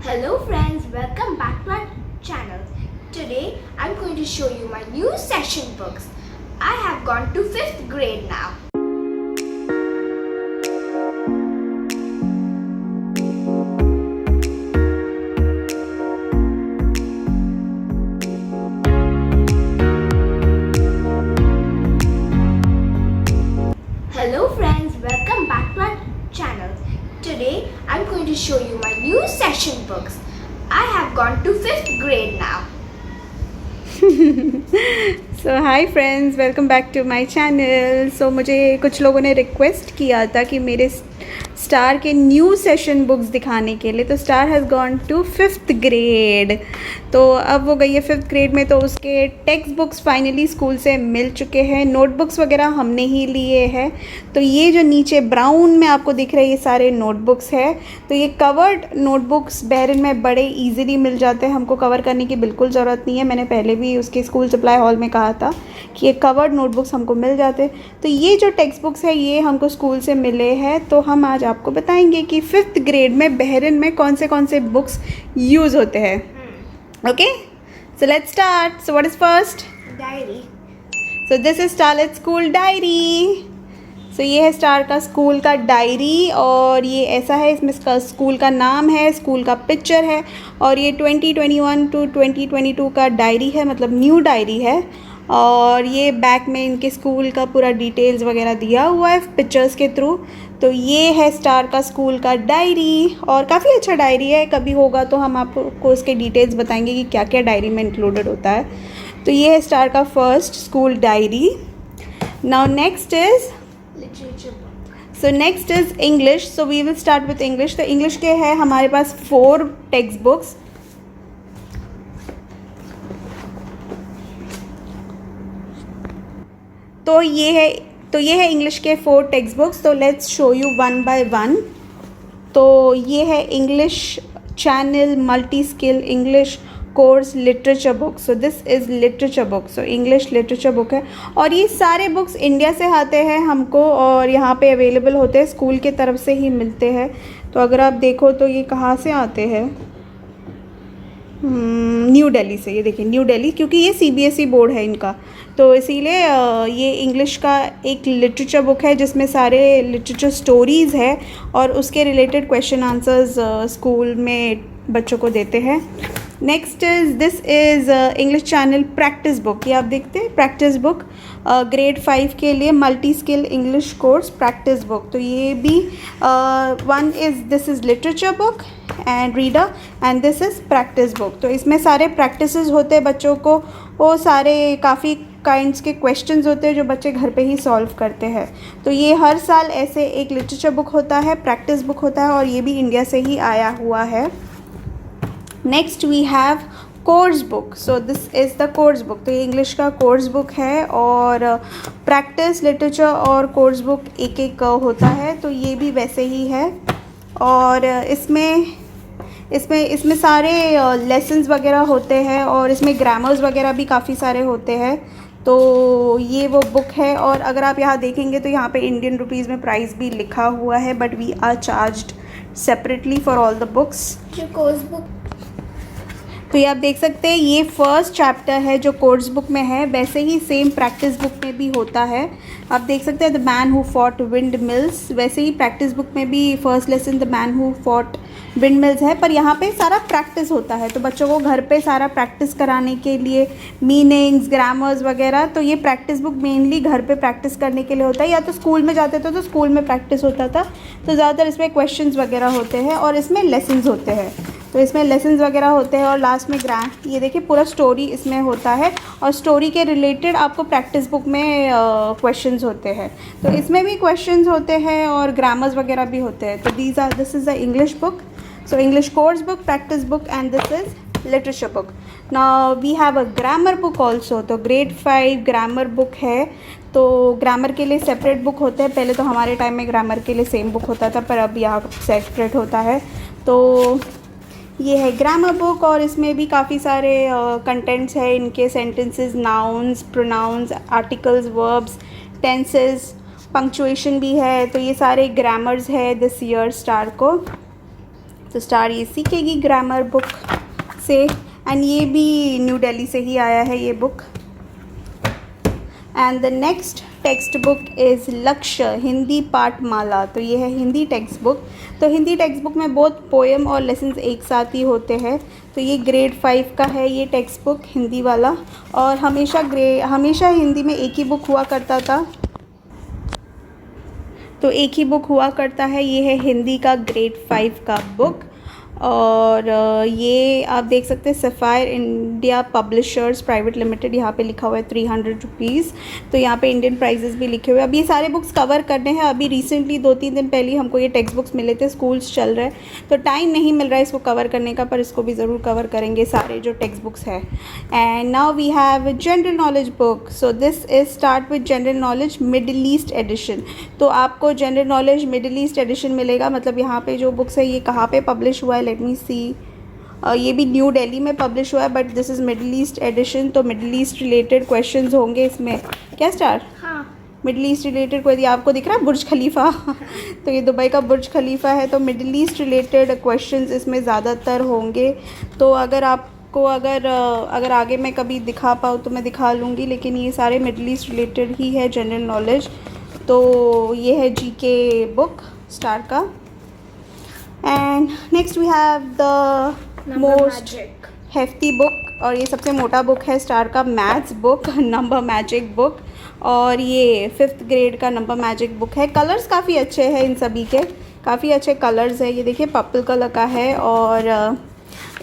Hello friends, welcome back to our channel. Today I'm going to show you my new session books. I have gone to 5th grade now. Hello friends, welcome back to our channel. Today I'm going to show you my new session books. I have gone to 5th grade now. So hi friends, welcome back to my channel. So मुझे कुछ लोगों ने request किया था कि मेरे star के new session books दिखाने के लिए। तो Star has gone to 5th grade. तो अब वो गई है 5th ग्रेड में, तो उसके टेक्स्ट बुक्स फाइनली स्कूल से मिल चुके हैं। नोटबुक्स वगैरह हमने ही लिए हैं। तो ये जो नीचे ब्राउन में आपको दिख रहे हैं, ये सारे नोटबुक्स है। तो ये कवर्ड नोटबुक्स बहरीन में बड़े ईजिली मिल जाते हैं, हमको कवर करने की बिल्कुल ज़रूरत नहीं है। मैंने पहले भी उसके स्कूल सप्लाई हॉल में कहा था कि ये कवर्ड नोटबुक्स हमको मिल जाते। तो ये जो टेक्स्ट बुक्स है ये हमको स्कूल से मिले हैं। तो हम आज आपको बताएंगे कि 5th ग्रेड में बहरीन में कौन से बुक्स यूज़ होते हैं। Okay, so let's start. So what is first? Diary. So this is starlet school diary. So ये है स्टार का स्कूल का डायरी, और ये ऐसा है, इसमें इसका स्कूल का नाम है, स्कूल का पिक्चर है, और ये 2021 टू 2022 का डायरी है, मतलब न्यू डायरी है। और ये बैक में इनके स्कूल का पूरा डिटेल्स वगैरह दिया हुआ है पिक्चर्स के थ्रू। तो ये है स्टार का स्कूल का डायरी, और काफ़ी अच्छा डायरी है। कभी होगा तो हम आपको उसके डिटेल्स बताएंगे कि क्या क्या डायरी में इंक्लूडेड होता है। तो ये है स्टार का first school diary. Now next is Literature book. So next is English. So we will start with English. तो इंग्लिश के है हमारे पास 4 टेक्स्ट बुक्स। तो ये है इंग्लिश के 4 टेक्स्ट बुक्स। तो let's show you one by one. तो ये है English channel multi skill English course literature book. So this is literature book. So English literature book है, और ये सारे बुक्स इंडिया से आते हैं हमको, और यहाँ पे अवेलेबल होते हैं, स्कूल के तरफ से ही मिलते हैं। तो अगर आप देखो तो ये कहाँ से आते हैं, न्यू दिल्ली से। ये देखिए न्यू दिल्ली, क्योंकि ये CBSE बोर्ड है इनका, तो इसीलिए ये इंग्लिश का एक लिटरेचर बुक है जिसमें सारे लिटरेचर स्टोरीज़ है, और उसके रिलेटेड क्वेश्चन आंसर्स स्कूल में बच्चों को देते हैं। Next is this is English channel practice book. ये आप देखते हैं प्रैक्टिस बुक, ग्रेड 5 के लिए multi skill English course practice book. तो ये भी this is literature book and reader, and this is practice book. तो इसमें सारे प्रैक्टिसेस होते हैं बच्चों को, वो सारे काफ़ी काइंड्स के क्वेश्चंस होते हैं जो बच्चे घर पे ही सॉल्व करते हैं। तो ये हर साल ऐसे एक लिटरेचर बुक होता है, प्रैक्टिस बुक होता है, और ये भी इंडिया से ही आया हुआ है। Next we have course book. So this is the course book. तो ये इंग्लिश का कोर्स बुक है, और प्रैक्टिस लिटरेचर और कोर्स बुक एक एक होता है। तो ये भी वैसे ही है, और इसमें सारे लेसन्स वगैरह होते हैं, और इसमें ग्रामर्स वगैरह भी काफ़ी सारे होते हैं। तो ये वो बुक है, और अगर आप यहाँ देखेंगे तो यहाँ पे इंडियन रुपीज़ में प्राइस भी लिखा हुआ है, but we are charged separately for all the books. जो कोर्स बुक, तो ये आप देख सकते हैं, ये फर्स्ट चैप्टर है जो कोर्स बुक में है, वैसे ही सेम प्रैक्टिस बुक में भी होता है। आप देख सकते हैं the man who fought wind mills, वैसे ही प्रैक्टिस बुक में भी first lesson the man who fought wind mills है, पर यहाँ पे सारा प्रैक्टिस होता है। तो बच्चों को घर पे सारा प्रैक्टिस कराने के लिए मीनिंग्स, ग्रामर्स वगैरह, तो ये प्रैक्टिस बुक मेनली घर पे प्रैक्टिस करने के लिए होता है। या तो स्कूल में जाते थे तो स्कूल में प्रैक्टिस होता था, तो ज़्यादातर इसमें क्वेश्चंस वगैरह होते हैं, और इसमें लेसन्स होते हैं। तो इसमें लेसन्स वगैरह होते हैं, और लास्ट में ये देखिए पूरा स्टोरी इसमें होता है, और स्टोरी के रिलेटेड आपको प्रैक्टिस बुक में क्वेश्चंस होते हैं। तो इसमें भी क्वेश्चंस होते हैं और ग्रामर्स वगैरह भी होते हैं। तो this is the English book. So English course book, practice book, and this is literature book. Now we have a grammar book also. तो ग्रेड 5 ग्रामर बुक है। तो ग्रामर के लिए सेपरेट बुक होते हैं। पहले तो हमारे टाइम में ग्रामर के लिए सेम बुक होता था, पर अब यहाँ सेपरेट होता है। तो ये है ग्रामर बुक, और इसमें भी काफ़ी सारे कंटेंट्स है इनके, sentences, nouns, pronouns, articles, verbs, tenses, punctuation भी है। तो ये सारे ग्रामर्स है दिस ईयर स्टार को। तो स्टार ये सीखेगी ग्रामर बुक से, एंड ये भी न्यू दिल्ली से ही आया है ये book. And the next text book is लक्ष्य हिंदी पाठमाला। तो ये है हिंदी टेक्स्ट बुक। तो हिंदी टेक्स्ट बुक में बहुत पोएम और लेसन्स एक साथ ही होते हैं। तो ये ग्रेड 5 का है ये टेक्स्ट बुक हिंदी वाला, और हमेशा हिंदी में एक ही बुक हुआ करता था। तो एक ही बुक हुआ करता है, ये है हिंदी का ग्रेड 5 का बुक। और ये आप देख सकते हैं sapphire India publishers private limited, यहाँ पे लिखा हुआ है 300 रुपीज़। तो यहाँ पे इंडियन प्राइजेस भी लिखे हुए हैं। अब ये सारे बुक्स कवर करने हैं। अभी रिसेंटली 2-3 दिन पहले ही हमको ये टेक्स्ट बुक्स मिले थे, स्कूल्स चल रहे हैं तो टाइम नहीं मिल रहा है इसको कवर करने का, पर इसको भी ज़रूर कवर करेंगे सारे जो टेक्स्ट बुक्स है। And now we have general knowledge book. So this is start with general knowledge Middle East edition. तो आपको general knowledge Middle East edition मिलेगा। मतलब यहाँ पे जो बुक्स है ये कहाँ पे पब्लिश हुआ है, लेट मी सी। ये भी न्यू दिल्ली में पब्लिश हुआ है, but this is Middle East edition. तो मिडिल ईस्ट रिलेटेड क्वेश्चंस होंगे इसमें। क्या स्टार? हाँ, मिडिल ईस्ट रिलेटेड कोई आपको दिख रहा है बुर्ज खलीफा तो ये दुबई का बुर्ज खलीफा है। तो मिडिल ईस्ट रिलेटेड क्वेश्चंस इसमें ज़्यादातर होंगे। तो अगर अगर आगे मैं कभी दिखा पाऊँ तो मैं दिखा लूँगी, लेकिन ये सारे मिडिल ईस्ट रिलेटेड ही है जनरल नॉलेज। तो ये है जीके बुक स्टार का। And next we have the most hefty book, और ये सबसे मोटा बुक है स्टार का, maths book number magic book. और ये 5th ग्रेड का नंबर मैजिक बुक है। कलर्स काफ़ी अच्छे हैं इन सभी के, काफ़ी अच्छे कलर्स है। ये देखिए पर्पल कलर का है। और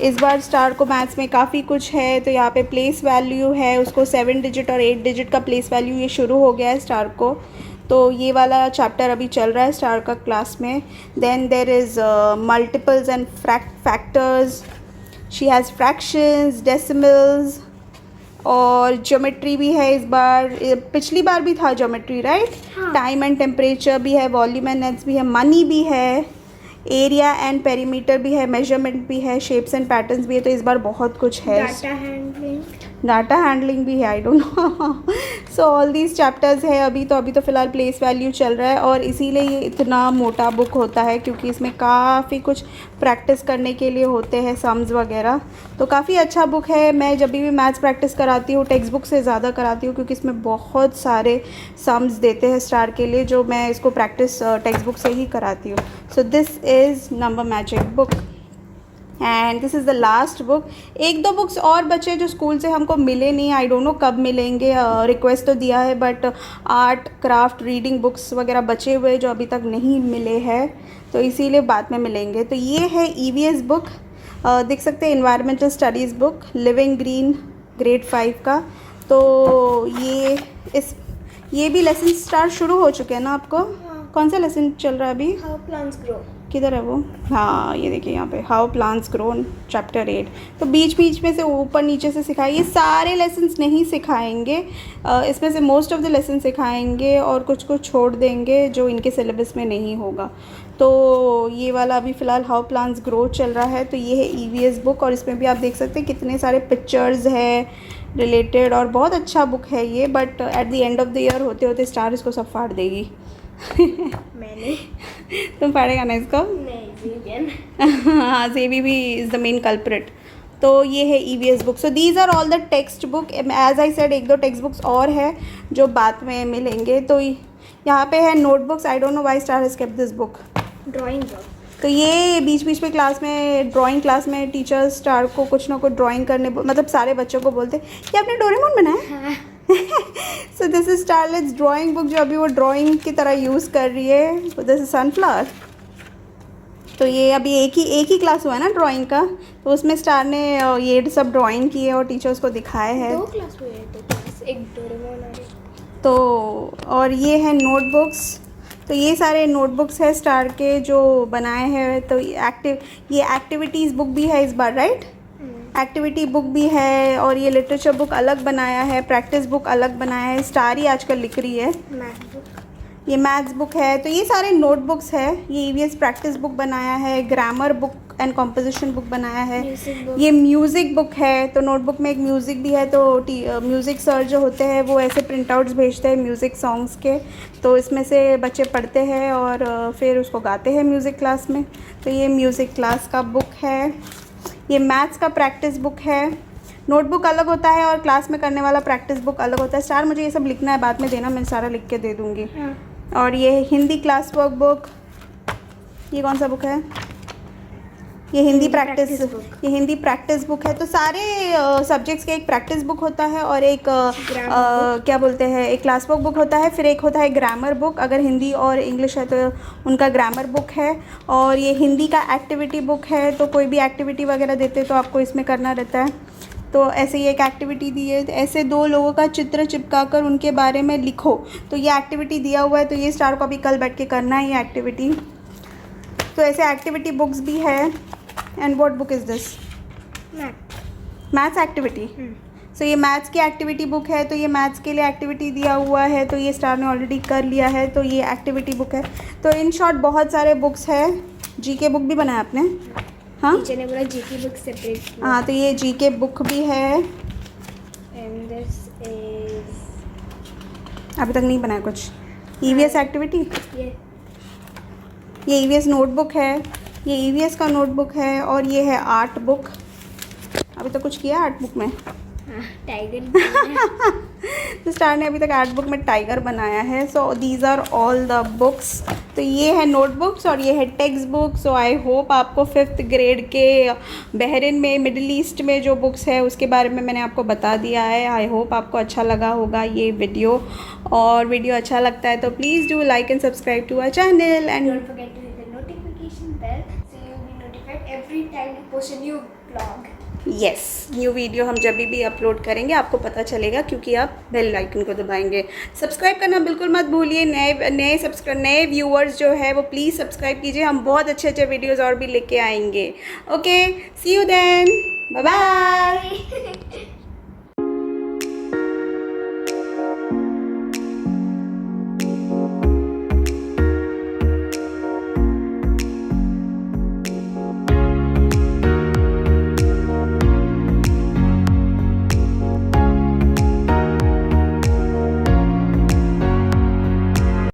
इस बार स्टार को मैथ्स में काफ़ी कुछ है। तो यहाँ पे प्लेस वैल्यू है, उसको 7 डिजिट और 8 डिजिट का प्लेस वैल्यू ये शुरू हो गया है स्टार को। तो ये वाला चैप्टर अभी चल रहा है स्टार का क्लास में। Then there is multiples and factors, she has fractions, decimals, और ज्योमेट्री भी है इस बार। पिछली बार भी था geometry, right? Time and temperature भी है, वॉल्यूम एंड नेट्स भी है, मनी भी है, एरिया एंड पेरीमीटर भी है, मेजरमेंट भी है, शेप्स एंड पैटर्न्स भी है। तो इस बार बहुत कुछ है। डाटा हैंडलिंग भी है, I don't know. So all these chapters है। अभी तो फ़िलहाल प्लेस वैल्यू चल रहा है, और इसीलिए ये इतना मोटा बुक होता है क्योंकि इसमें काफ़ी कुछ प्रैक्टिस करने के लिए होते हैं, सम्स वगैरह। तो काफ़ी अच्छा बुक है। मैं जब भी मैथ्स प्रैक्टिस कराती हूँ टेक्स्ट बुक से ज़्यादा कराती हूँ, क्योंकि इसमें बहुत सारे सम्स देते हैं स्टार के लिए, जो मैं इसको प्रैक्टिस टेक्स्ट बुक से ही कराती हूँ। सो this is number magic book and this is the last book. 1-2 books और बचे जो स्कूल से हमको मिले नहीं, आई डोंट नो कब मिलेंगे। रिक्वेस्ट तो दिया है, but art craft reading books वगैरह बचे हुए जो अभी तक नहीं मिले हैं, तो इसीलिए बाद में मिलेंगे। तो ये है EVS बुक, देख सकते हैं, environmental studies book, living green grade 5 का। तो ये भी लेसन स्टार्ट शुरू हो चुके हैं ना आपको? कौन सा लेसन चल रहा है अभी? How plants grow. किधर है वो? हाँ, ये देखिए यहाँ पे, हाउ प्लांट्स ग्रो चैप्टर 8। तो बीच बीच में से ऊपर नीचे से सिखाए। ये सारे लेसन्स नहीं सिखाएंगे, इसमें से मोस्ट ऑफ द लेसन सिखाएंगे और कुछ कुछ छोड़ देंगे जो इनके सिलेबस में नहीं होगा। तो ये वाला अभी फ़िलहाल हाउ प्लांट्स ग्रो चल रहा है। तो ये है EVS बुक, और इसमें भी आप देख सकते हैं कितने सारे पिक्चर्स है रिलेटेड, और बहुत अच्छा बुक है ये। But at the end of the year होते होते स्टार इसको सब फाड़ देगी। मैंने तुम फाड़ेगा ना इसको? नहीं, हाँ, जेबी भी इज़ द मेन कल्प्रिट। तो ये है EVS book. So these are all the text book. As I said 1-2 text books और है जो बाद में मिलेंगे। तो यहाँ पे है notebooks. I don't know why star has kept this book. Drawing book. तो ये बीच बीच में क्लास में, ड्राइंग क्लास में टीचर स्टार को कुछ ना कुछ ड्राइंग करने, मतलब सारे बच्चों को बोलते कि आपने डोरेमोन बनाया। So this is starlets drawing book, जो अभी वो ड्राइंग की तरह यूज़ कर रही है। This is sunflower. तो ये अभी एक ही क्लास हुआ है ना ड्राइंग का, तो उसमें स्टार ने ये सब ड्राइंग की है और टीचर्स को दिखाए हैं। 2 क्लास हुए हैं, 2 क्लास, एक डोरेमोन और एक। तो और ये है नोटबुक्स। तो ये सारे नोटबुक्स है स्टार के जो बनाए हैं। तो ये एक्टिविटीज़ बुक भी है इस बार, राइट? एक्टिविटी बुक भी है, और ये लिटरेचर बुक अलग बनाया है, प्रैक्टिस बुक अलग बनाया है। स्टार ही आजकल लिख रही है। ये मैथ्स बुक है। तो ये सारे नोटबुक्स है। ये ईवीएस प्रैक्टिस बुक बनाया है, grammar book and composition book बनाया है। ये म्यूज़िक बुक है। तो नोटबुक में एक म्यूज़िक भी है। तो म्यूज़िक सर जो होते हैं वो ऐसे प्रिंट आउट्स भेजते हैं म्यूज़िक सॉन्ग्स के, तो इसमें से बच्चे पढ़ते हैं और फिर उसको गाते हैं म्यूज़िक क्लास में। तो ये म्यूज़िक क्लास का बुक है। ये मैथ्स का प्रैक्टिस बुक है। नोटबुक अलग होता है और क्लास में करने वाला प्रैक्टिस बुक अलग होता है। स्टार, मुझे ये सब लिखना है, बाद में देना, मैं सारा लिख के दे दूँगी। और ये हिंदी क्लास वर्क बुक। ये कौन सा बुक है? ये हिंदी प्रैक्टिस ये हिंदी प्रैक्टिस बुक है। तो सारे सब्जेक्ट्स के एक प्रैक्टिस बुक होता है और एक क्या बोलते हैं, एक क्लास वर्क बुक होता है, फिर एक होता है ग्रामर बुक। अगर हिंदी और इंग्लिश है तो उनका ग्रामर बुक है। और ये हिंदी का एक्टिविटी बुक है। तो कोई भी एक्टिविटी वगैरह देते तो आपको इसमें करना रहता है। तो ऐसे ही एक एक्टिविटी दी है, ऐसे 2 लोगों का चित्र चिपका कर उनके बारे में लिखो। तो ये एक्टिविटी दिया हुआ है, तो ये स्टार को अभी कल बैठ के करना है ये एक्टिविटी। तो ऐसे एक्टिविटी बुक्स भी है। And what book is this? Maths activity. So ये मैथ्स की एक्टिविटी बुक है। तो ये मैथ्स के लिए एक्टिविटी दिया हुआ है, तो ये स्टार ने ऑलरेडी कर लिया है। तो ये एक्टिविटी बुक है। तो इन शॉर्ट बहुत सारे बुक्स है। जीके बुक भी बनाया आपने? हाँ, टीचर ने बोला जीके बुक सेपरेट। हाँ, तो ये जीके बुक भी है। एंड दिस इज, अभी तक नहीं बनाया कुछ। ईवीएस एक्टिविटी, ये ईवीएस नोटबुक है। ये ईवीएस का नोटबुक है। और ये है आर्ट बुक। अभी तक कुछ किया आर्ट बुक में? टाइगर। तो स्टार ने अभी तक आर्ट बुक में टाइगर बनाया है। So these are all the books. तो ये है नोटबुक्स और ये है text book. So I hope आपको 5th ग्रेड के बहरीन में, मिडिल ईस्ट में जो बुक्स है उसके बारे में मैंने आपको बता दिया है। आई होप आपको अच्छा लगा होगा ये वीडियो। और वीडियो अच्छा लगता है तो please do like and subscribe to our channel and Don't forget to hit the notification bell so you'll be notified every time we post a new vlog. Yes, new video हम जब भी upload करेंगे आपको पता चलेगा, क्योंकि आप bell icon को दबाएंगे। सब्सक्राइब करना बिल्कुल मत भूलिए। नए व्यूअर्स जो है वो प्लीज़ सब्सक्राइब कीजिए। हम बहुत अच्छे अच्छे वीडियोज़ और भी लेके आएंगे। Okay, see you then, bye bye.